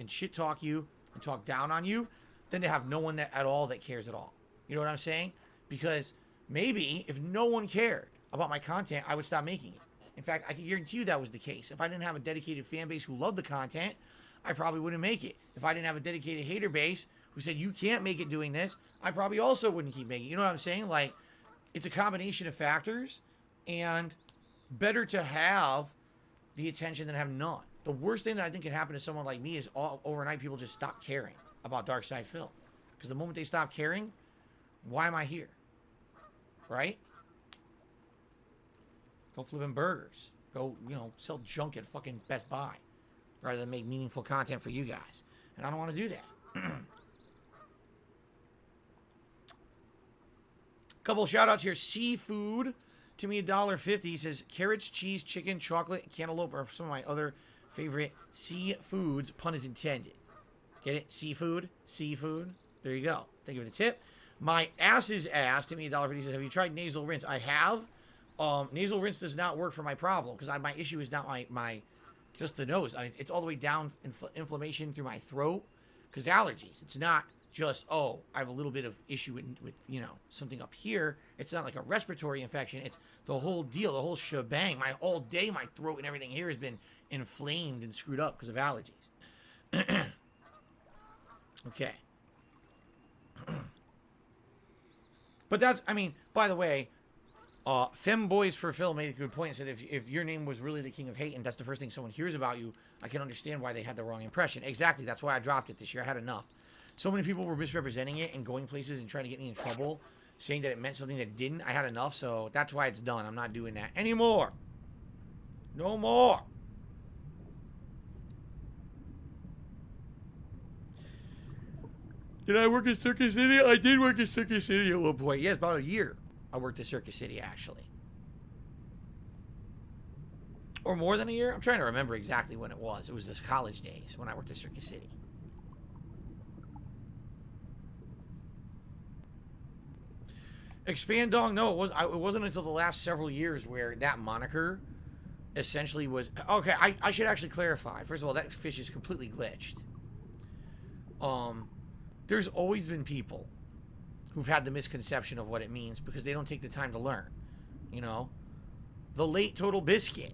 shit talk you and talk down on you, than to have no one at all that cares at all. You know what I'm saying? Because maybe if no one cared about my content, I would stop making it. In fact, I can guarantee you that was the case. If I didn't have a dedicated fan base who loved the content, I probably wouldn't make it. If I didn't have a dedicated hater base who said, you can't make it doing this, I probably also wouldn't keep making it. You know what I'm saying? Like, it's a combination of factors, and better to have the attention than have none. The worst thing that I think can happen to someone like me is overnight people just stop caring about Dark Side Phil. Because the moment they stop caring, why am I here? Right? Go flipping burgers. Go, sell junk at fucking Best Buy. Rather than make meaningful content for you guys. And I don't want to do that. Couple of shout outs here. Seafood. To me, $1.50. He says carrots, cheese, chicken, chocolate, cantaloupe are some of my other favorite seafoods. Pun is intended. Get it? Seafood. Seafood. There you go. Thank you for the tip. My ass's ass. To me, $1.50. Says, have you tried nasal rinse? I have. Nasal rinse does not work for my problem. Because my issue is not my just the nose. It's all the way down inflammation through my throat. Because allergies. It's not just, I have a little bit of issue with something up here. It's not like a respiratory infection. It's the whole deal, the whole shebang. All day, my throat and everything here has been inflamed and screwed up because of allergies. Okay. But that's, by the way, Femboys for Phil made a good point and said if your name was really the King of Hate and that's the first thing someone hears about you, I can understand why they had the wrong impression. Exactly. That's why I dropped it this year. I had enough. So many people were misrepresenting it and going places and trying to get me in trouble, saying that it meant something that didn't. I had enough, so that's why it's done. I'm not doing that anymore. No more. Did I work at Circus City? I did work at Circus City at one point. Yes, about a year. I worked at Circus City, actually. Or more than a year? I'm trying to remember exactly when it was. It was this college days when I worked at Circus City. Expand Dong? No, it wasn't until the last several years where that moniker essentially was... Okay, I should actually clarify. First of all, that fish is completely glitched. There's always been people who've had the misconception of what it means because they don't take the time to learn. The late Total Biscuit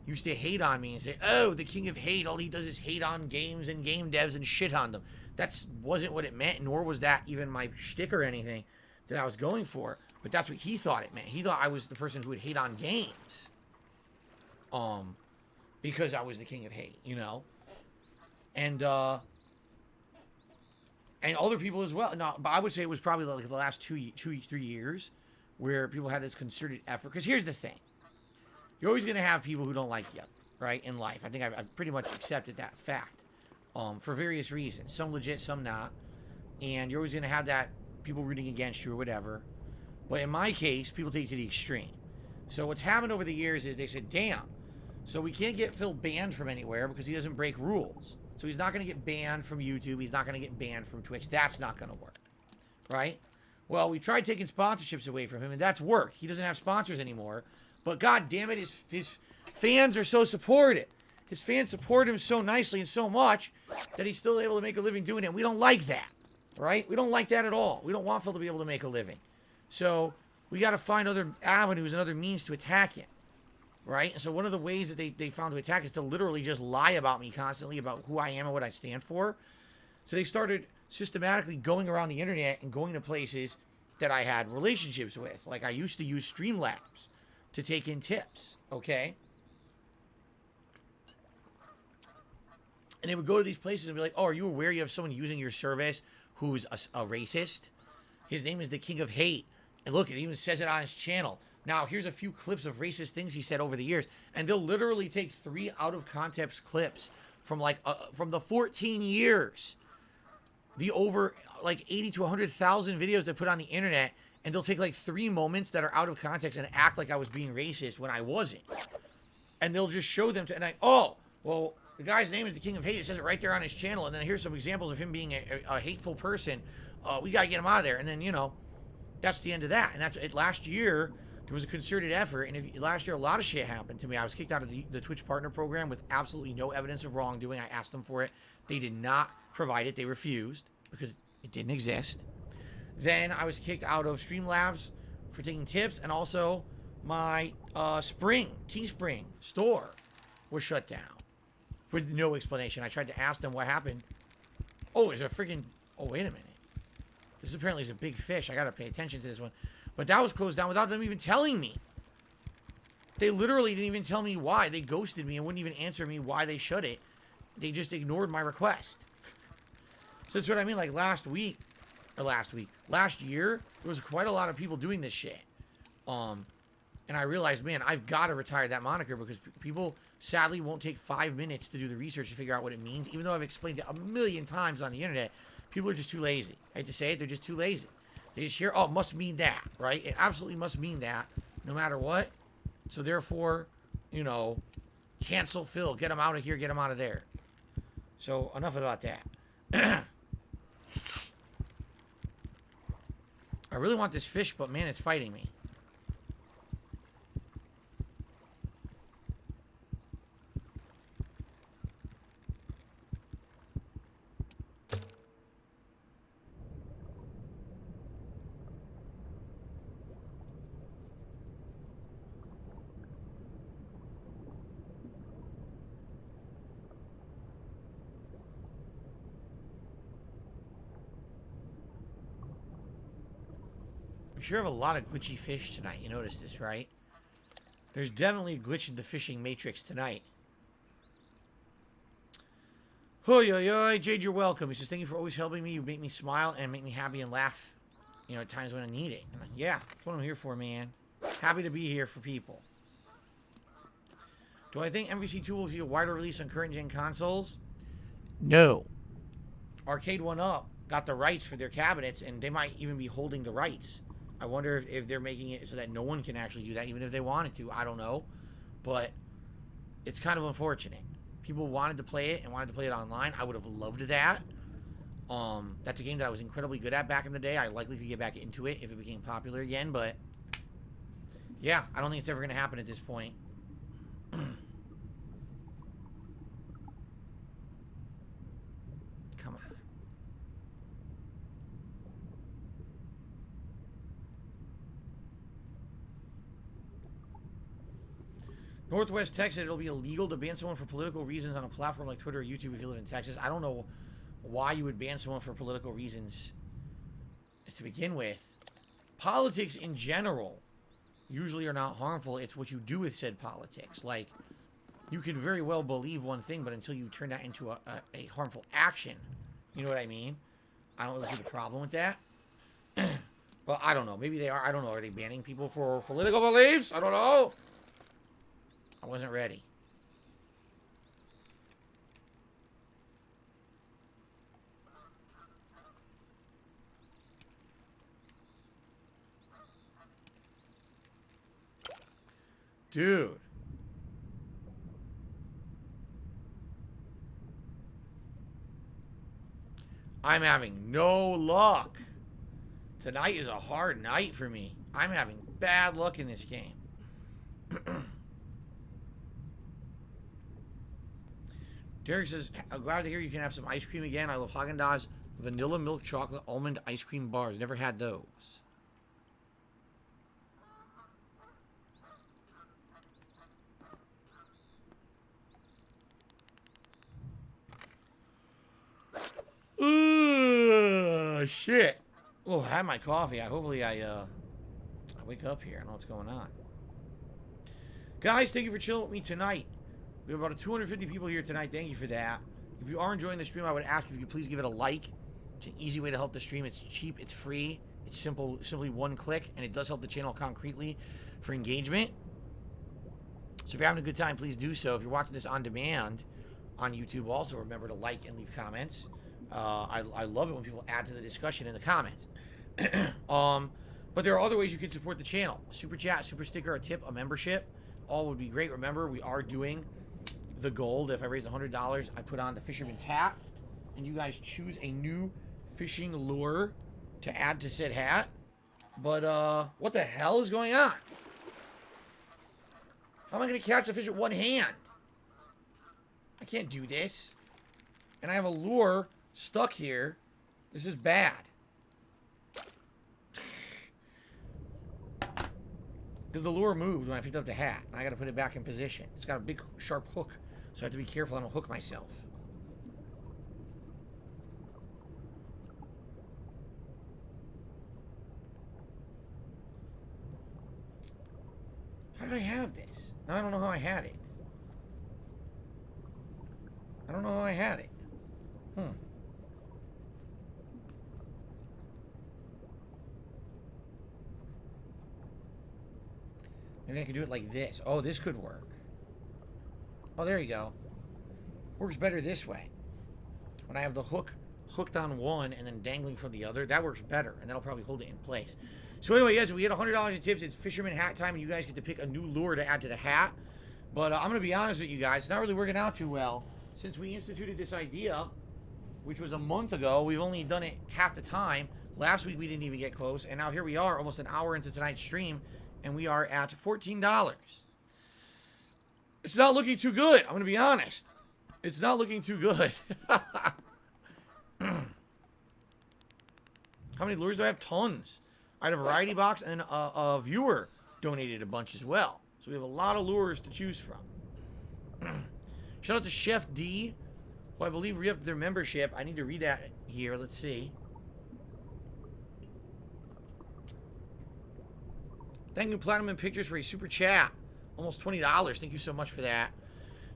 used to hate on me and say, oh, the King of Hate, all he does is hate on games and game devs and shit on them. That wasn't what it meant, nor was that even my shtick or anything that I was going for. But that's what he thought it meant. He thought I was the person who would hate on games. Because I was the King of Hate, And other people as well. No, but I would say it was probably like the last 3 years where people had this concerted effort. Because here's the thing. You're always going to have people who don't like you, right, in life. I think I've pretty much accepted that fact for various reasons. Some legit, some not. And you're always going to have that people rooting against you or whatever. But in my case, people take it to the extreme. So what's happened over the years is they said, damn, so we can't get Phil banned from anywhere because he doesn't break rules. So he's not going to get banned from YouTube. He's not going to get banned from Twitch. That's not going to work, right? Well, we tried taking sponsorships away from him, and that's worked. He doesn't have sponsors anymore. But God damn it, his fans are so supportive. His fans support him so nicely and so much that he's still able to make a living doing it. We don't like that, right? We don't like that at all. We don't want Phil to be able to make a living. So we got to find other avenues and other means to attack him. Right? And so one of the ways that they found to attack is to literally just lie about me constantly, about who I am and what I stand for. So they started systematically going around the internet and going to places that I had relationships with. Like I used to use Streamlabs to take in tips, okay? And they would go to these places and be like, oh, are you aware you have someone using your service who's a racist? His name is the King of Hate. And look, it even says it on his channel. Now, here's a few clips of racist things he said over the years. And they'll literally take 3 out-of-context clips from, from the 14 years. The over, 80 to 100,000 videos they put on the internet. And they'll take, 3 moments that are out of context and act like I was being racist when I wasn't. And they'll just show them to... well, the guy's name is the King of Hate. It says it right there on his channel. And then here's some examples of him being a hateful person. We got to get him out of there. And then, that's the end of that. And that's it. Last year... There was a concerted effort, and last year a lot of shit happened to me. I was kicked out of the Twitch partner program with absolutely no evidence of wrongdoing. I asked them for it. They did not provide it. They refused because it didn't exist. Then I was kicked out of Streamlabs for taking tips, and also my Teespring store was shut down with no explanation. I tried to ask them what happened. Oh, there's a freaking... Oh, wait a minute. This apparently is a big fish. I gotta pay attention to this one. But that was closed down without them even telling me. They literally didn't even tell me why. They ghosted me and wouldn't even answer me why they shut it. They just ignored my request. So that's what I mean. Like last year, there was quite a lot of people doing this shit. And I realized, man, I've got to retire that moniker because people sadly won't take 5 minutes to do the research to figure out what it means. Even though I've explained it a million times on the internet, people are just too lazy. I hate to say it, they're just too lazy. They just hear, oh, it must mean that, right? It absolutely must mean that, no matter what. So therefore, you know, cancel Phil. Get him out of here, get him out of there. So enough about that. I really want this fish, but man, it's fighting me. We sure have a lot of glitchy fish tonight. You notice this, right? There's definitely a glitch in the fishing matrix tonight. Hoi, oi, oi. Jade, you're welcome. He says, thank you for always helping me. You make me smile and make me happy and laugh, you know, at times when I need it. And yeah, that's what I'm here for, man. Happy to be here for people. Do I think MVC2 will see a wider release on current gen consoles? No. Arcade 1UP got the rights for their cabinets, and they might even be holding the rights. I wonder if they're making it so that no one can actually do that, even if they wanted to. I don't know. But it's kind of unfortunate. People wanted to play it and wanted to play it online. I would have loved that. That's a game that I was incredibly good at back in the day. I likely could get back into it if it became popular again. But, yeah, I don't think it's ever going to happen at this point. Come on. Northwest Texas, it'll be illegal to ban someone for political reasons on a platform like Twitter or YouTube if you live in Texas. I don't know why you would ban someone for political reasons to begin with. Politics in general usually are not harmful. It's what you do with said politics. Like, you could very well believe one thing, but until you turn that into a harmful action, you know what I mean? I don't really see the problem with that. Well, I don't know. Maybe they are. I don't know. Are they banning people for political beliefs? I don't know. I wasn't ready. Dude. I'm having no luck. Tonight is a hard night for me. I'm having bad luck in this game. Derek says, I'm glad to hear you can have some ice cream again. I love Haagen-Dazs vanilla milk chocolate almond ice cream bars. Never had those. Shit. Oh, I had my coffee. Hopefully I wake up here. I know what's going on. Guys, thank you for chilling with me tonight. We have about 250 people here tonight. Thank you for that. If you are enjoying the stream, I would ask if you could please give it a like. It's an easy way to help the stream. It's cheap. It's free. It's simply one click, and it does help the channel concretely for engagement. So if you're having a good time, please do so. If you're watching this on demand on YouTube, also remember to like and leave comments. I love it when people add to the discussion in the comments. But there are other ways you can support the channel. A super chat, super sticker, a tip, a membership. All would be great. Remember, we are doing the gold. If I raise $100, I put on the fisherman's hat, and you guys choose a new fishing lure to add to said hat. But what the hell is going on? How am I going to catch a fish with one hand? I can't do this. And I have a lure stuck here. This is bad. Because the lure moved when I picked up the hat. And I got to put it back in position. It's got a big, sharp hook. So I have to be careful I don't hook myself. How did I have this? Now I don't know how I had it. I don't know how I had it. Maybe I could do it like this. Oh, this could work. Oh, there you go. Works better this way. When I have the hook hooked on one and then dangling from the other, that works better, and that'll probably hold it in place. So anyway, guys, we get $100 in tips. It's fisherman hat time, and you guys get to pick a new lure to add to the hat. But I'm going to be honest with you guys. It's not really working out too well. Since we instituted this idea, which was a month ago, we've only done it half the time. Last week, we didn't even get close. And now here we are, almost an hour into tonight's stream, and we are at $14. It's not looking too good. I'm going to be honest. It's not looking too good. How many lures do I have? Tons. I had a variety box, and a viewer donated a bunch as well. So we have a lot of lures to choose from. Shout out to Chef D, who I believe re-upped their membership. I need to read that here. Let's see. Thank you, Platinum Pictures, for a super chat. Almost $20. Thank you so much for that.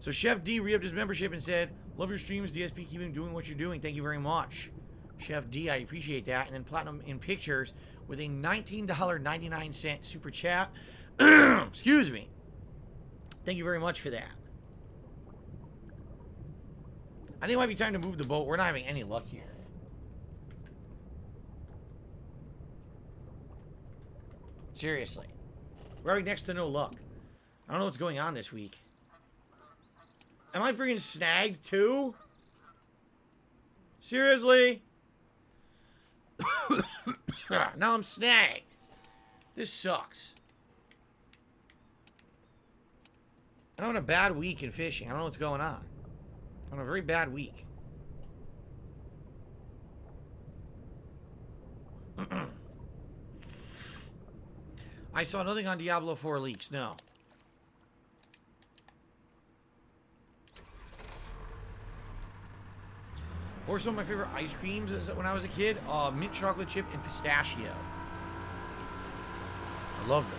So Chef D re-upped his membership and said, love your streams, DSP, keep doing what you're doing. Thank you very much. Chef D, I appreciate that. And then Platinum in Pictures with a $19.99 super chat. Excuse me. Thank you very much for that. I think it might be time to move the boat. We're not having any luck here. Seriously. We're already next to no luck. I don't know what's going on this week. Am I freaking snagged too? Seriously? Now I'm snagged. This sucks. I'm having a bad week in fishing. I don't know what's going on. I'm having a very bad week. I saw nothing on Diablo 4 leaks, no. Or some of my favorite ice creams when I was a kid, mint chocolate chip and pistachio. I loved them.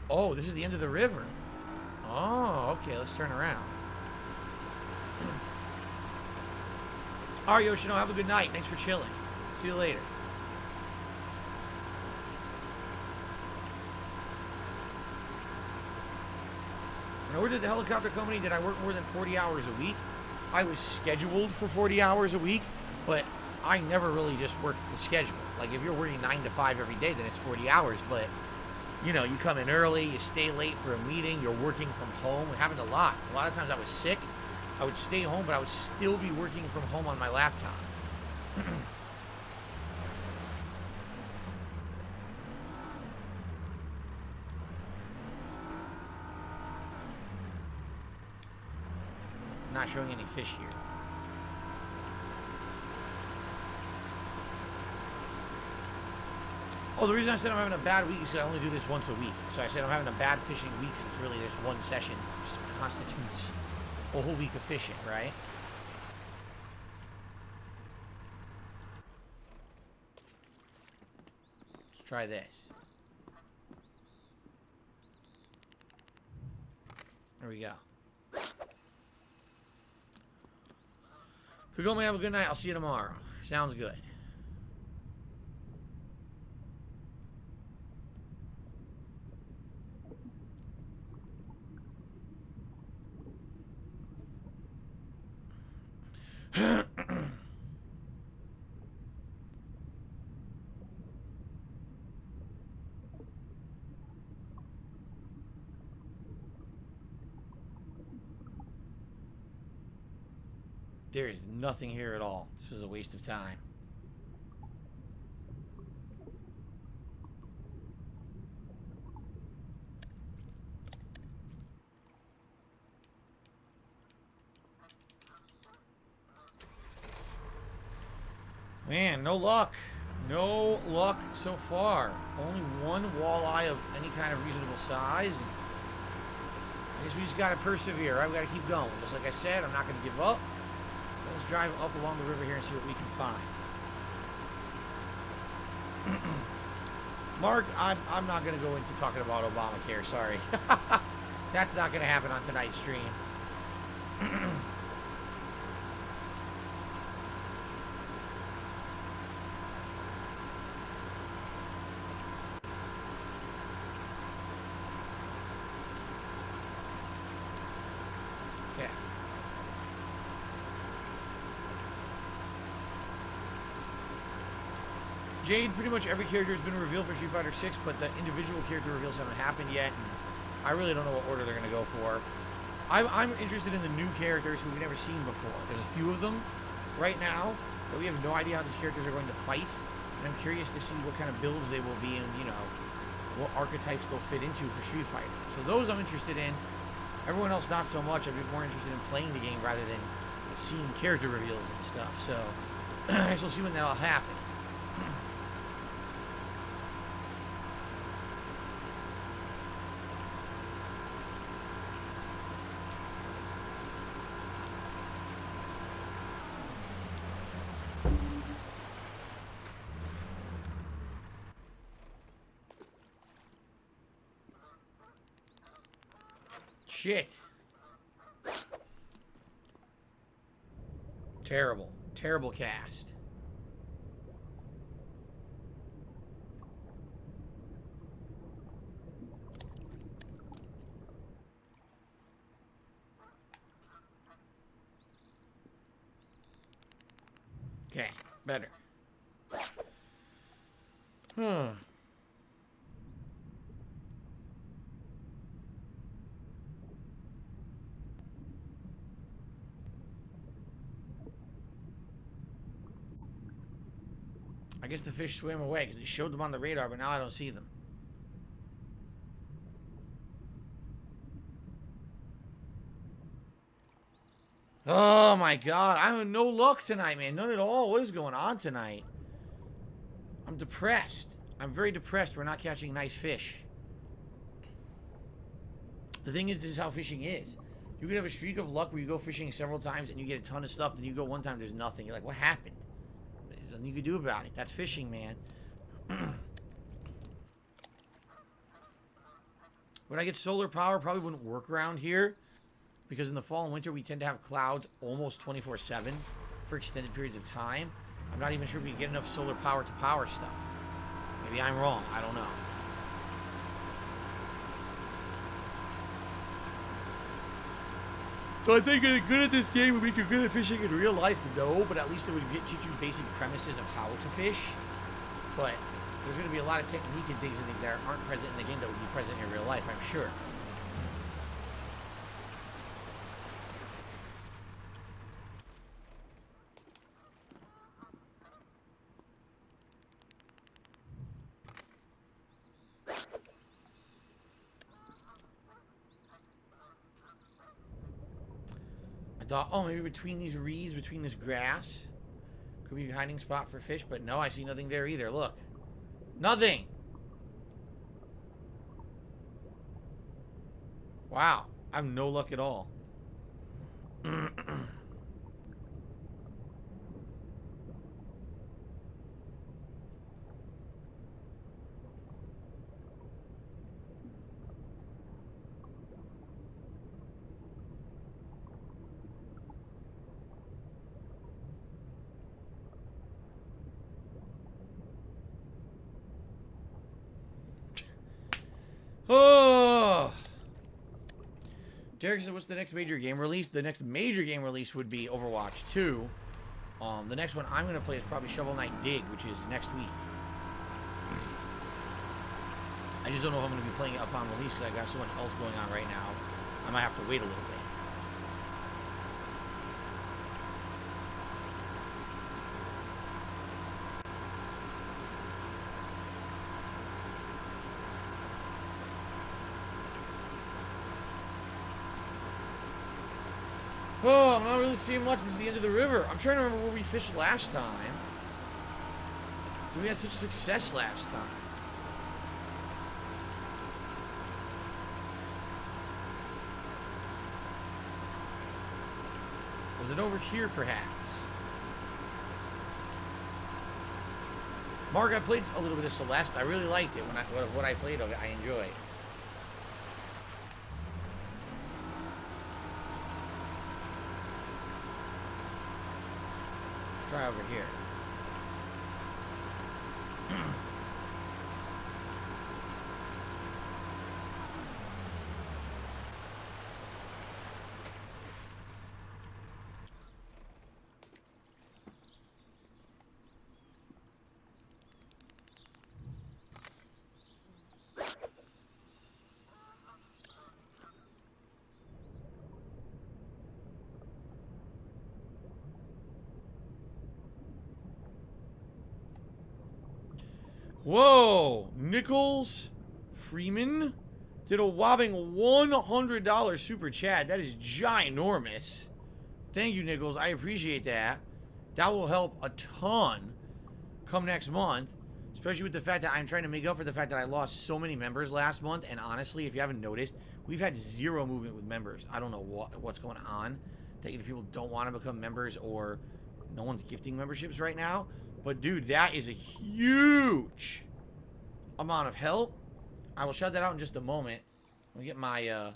Oh, this is the end of the river. Oh, okay, let's turn around. All right, Yoshino, have a good night. Thanks for chilling. See you later. When I worked at the helicopter company, did I work more than 40 hours a week? I was scheduled for 40 hours a week, but I never really just worked the schedule. Like, if you're working 9 to 5 every day, then it's 40 hours, but, you know, you come in early, you stay late for a meeting, you're working from home. It happened a lot. A lot of times I was sick. I would stay home, but I would still be working from home on my laptop. Not showing any fish here. Oh, the reason I said I'm having a bad week is because I only do this once a week. So I said I'm having a bad fishing week because it's really just one session, which constitutes a whole week of fishing, right? Let's try this. There we go. Kagome, have a good night. I'll see you tomorrow. Sounds good. There is nothing here at all. This was a waste of time. Man, no luck. No luck so far. Only one walleye of any kind of reasonable size. I guess we just gotta persevere, right? We gotta keep going. Just like I said, I'm not gonna give up. Let's drive up along the river here and see what we can find. Mark, I'm not gonna go into talking about Obamacare, sorry. That's not gonna happen on tonight's stream. Jade, pretty much every character has been revealed for Street Fighter 6, but the individual character reveals haven't happened yet, and I really don't know what order they're going to go for. I'm interested in the new characters who we've never seen before. There's a few of them right now, but we have no idea how these characters are going to fight, and I'm curious to see what kind of builds they will be and, you know, what archetypes they'll fit into for Street Fighter. So those I'm interested in. Everyone else not so much. I'd be more interested in playing the game rather than seeing character reveals and stuff. So I guess we'll see when that all happens. Shit. Terrible. Terrible cast. Okay, better. I guess the fish swam away because it showed them on the radar, but now I don't see them. Oh my god, I have no luck tonight, man. None at all. What is going on tonight? I'm depressed. I'm very depressed. We're not catching nice fish. The thing is, this is how fishing is. You can have a streak of luck where you go fishing several times and you get a ton of stuff, then you go one time, there's nothing. You're like, what happened? There's nothing you can do about it. That's fishing, man. Would I get solar power? Probably wouldn't work around here. Because in the fall and winter, we tend to have clouds almost 24/7 for extended periods of time. I'm not even sure we can get enough solar power to power stuff. Maybe I'm wrong. I don't know. So I think getting good at this game would make you good at fishing in real life? No, but at least it would teach you basic premises of how to fish. But there's going to be a lot of technique and things that aren't present in the game that would be present in real life, I'm sure. Oh, maybe between these reeds, between this grass, could be a hiding spot for fish, but no, I see nothing there either. Look. Nothing! Wow. I have no luck at all. Oh! Derek said, what's the next major game release? The next major game release would be Overwatch 2. The next one I'm going to play is probably Shovel Knight Dig, which is next week. I just don't know if I'm going to be playing it upon release because I got so much else going on right now. I might have to wait a little bit. Oh, I'm not really seeing much. This is the end of the river. I'm trying to remember where we fished last time. We had such success last time. Was it over here, perhaps? Mark, I played a little bit of Celeste. I really liked it. What I played of it, I enjoyed. Let's try over here. Whoa! Nichols Freeman did a whopping $100 super chat. That is ginormous. Thank you, Nichols. I appreciate that. That will help a ton come next month. Especially with the fact that I'm trying to make up for the fact that I lost so many members last month. And honestly, if you haven't noticed, we've had zero movement with members. I don't know what's going on. That either people don't want to become members or no one's gifting memberships right now. But dude, that is a huge amount of help. I will shut that out in just a moment. Let me get my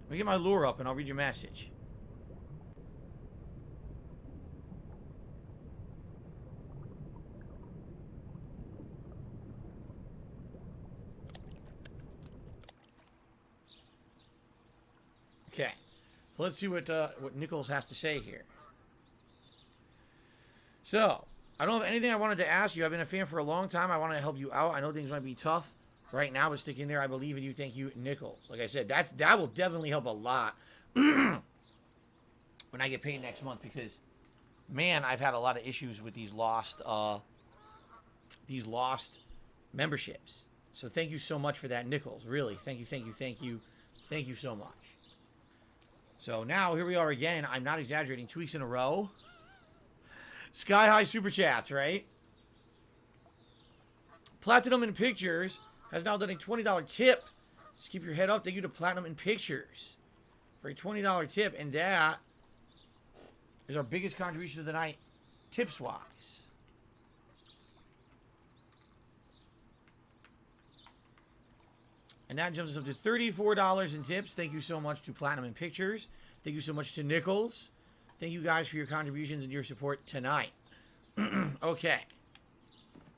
Let me get my lure up and I'll read your message. Okay, so let's see what Nichols has to say here. So, I don't have anything I wanted to ask you. I've been a fan for a long time. I want to help you out. I know things might be tough right now, but stick in there. I believe in you. Thank you, Nichols. Like I said, that will definitely help a lot when I get paid next month because, man, I've had a lot of issues with these lost memberships. So thank you so much for that, Nichols. Really, thank you so much. So now, here we are again. I'm not exaggerating. 2 weeks in a row. Sky high super chats, right? Platinum in Pictures has now done a $20 tip. Just keep your head up. Thank you to Platinum in Pictures for a $20 tip. And that is our biggest contribution of the night, tips-wise. And that jumps us up to $34 in tips. Thank you so much to Platinum in Pictures. Thank you so much to Nichols. Thank you guys for your contributions and your support tonight. Okay.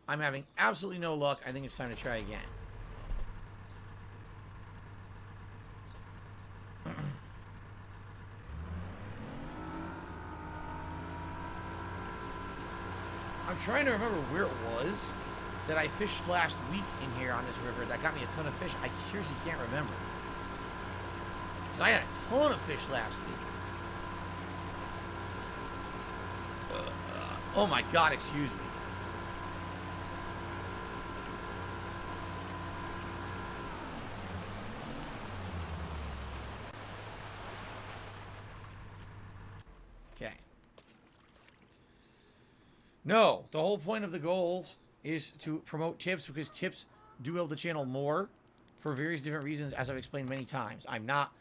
I'm having absolutely no luck. I think it's time to try again. I'm trying to remember where it was that I fished last week in here on this river that got me a ton of fish. I seriously can't remember. Because I had a ton of fish last week. Oh my God, excuse me. Okay. No, the whole point of the goals is to promote tips because tips do help the channel more for various different reasons, as I've explained many times. I'm not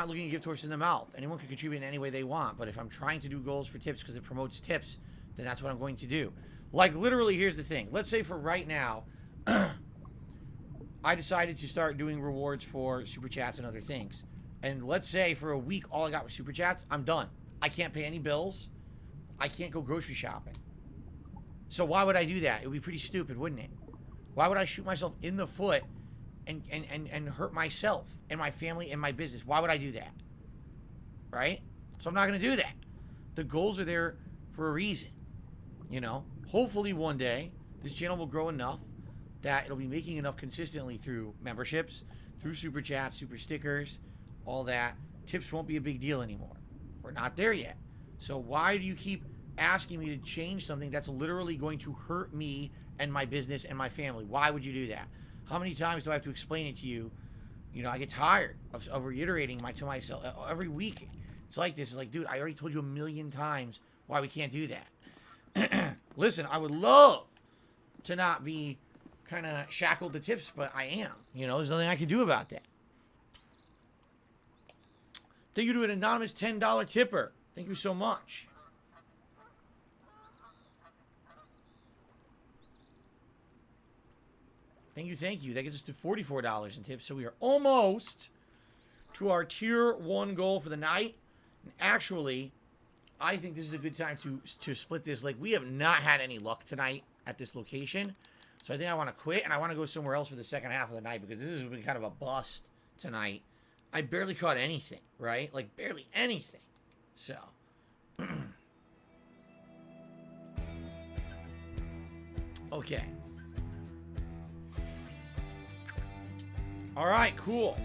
looking to give horses in the mouth. Anyone can contribute in any way they want, but if I'm trying to do goals for tips because it promotes tips, then that's what I'm going to do. Like, literally, here's the thing. Let's say for right now, I decided to start doing rewards for Super Chats and other things. And let's say for a week, all I got was Super Chats. I'm done. I can't pay any bills. I can't go grocery shopping. So why would I do that? It would be pretty stupid, wouldn't it? Why would I shoot myself in the foot and hurt myself and my family and my business? Why would I do that? Right? So I'm not going to do that. The goals are there for a reason. You know? Hopefully one day, this channel will grow enough that it'll be making enough consistently through memberships, through super chats, super stickers, all that. Tips won't be a big deal anymore. We're not there yet. So why do you keep asking me to change something that's literally going to hurt me and my business and my family? Why would you do that? How many times do I have to explain it to you You know, I get tired of reiterating to myself every week. It's like this. It's like, dude, I already told you a million times why we can't do that. Listen, I would love to not be kind of shackled to tips, but I am. You know, there's nothing I can do about that. Thank you to an anonymous $10 tipper. Thank you so much. Thank you, thank you. That gets us to $44 in tips. So we are almost to our tier 1 goal for the night. And actually, I think this is a good time to split this. Like, we have not had any luck tonight at this location. So I think I want to quit, and I want to go somewhere else for the second half of the night, because this has been kind of a bust tonight. I barely caught anything, right? Like, barely anything. So. Okay. All right, cool.